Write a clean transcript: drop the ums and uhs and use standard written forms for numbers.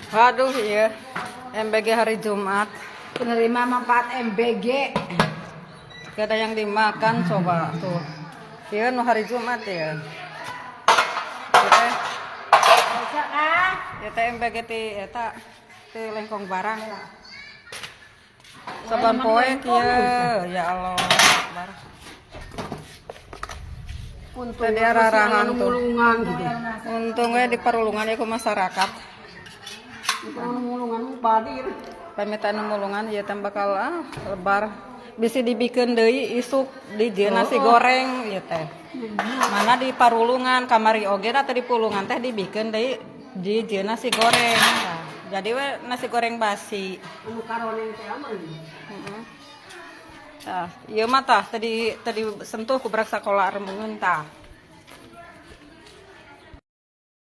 Waduh iya, MBG hari Jumat. Penerima manfaat MBG. Gak ada yang dimakan coba tuh. Iya nu hari Jumat ya. Bisa kan? Ya teh MBG ti eta ti lengkong barang. Saban poe kieu, ya Allah. Akbar. Untung Tadi arah-arahan tuh. mulungan gitu. Untungnya di perulungan ya ku masyarakat. Mulungan padir. Pamitan mulungan ya teh bakal lebar. Bisa dibikin deui isuk di dieu nasi goreng ya teh. Mana di parulungan kamari oge atau di pulungan teh dibikin deui di dieu nasi goreng. Nah, jadi we nasi goreng basi. Anu karone teh aman. Nah, ieu mah tah tadi sentuh ku budak sakola rembeungeun tah.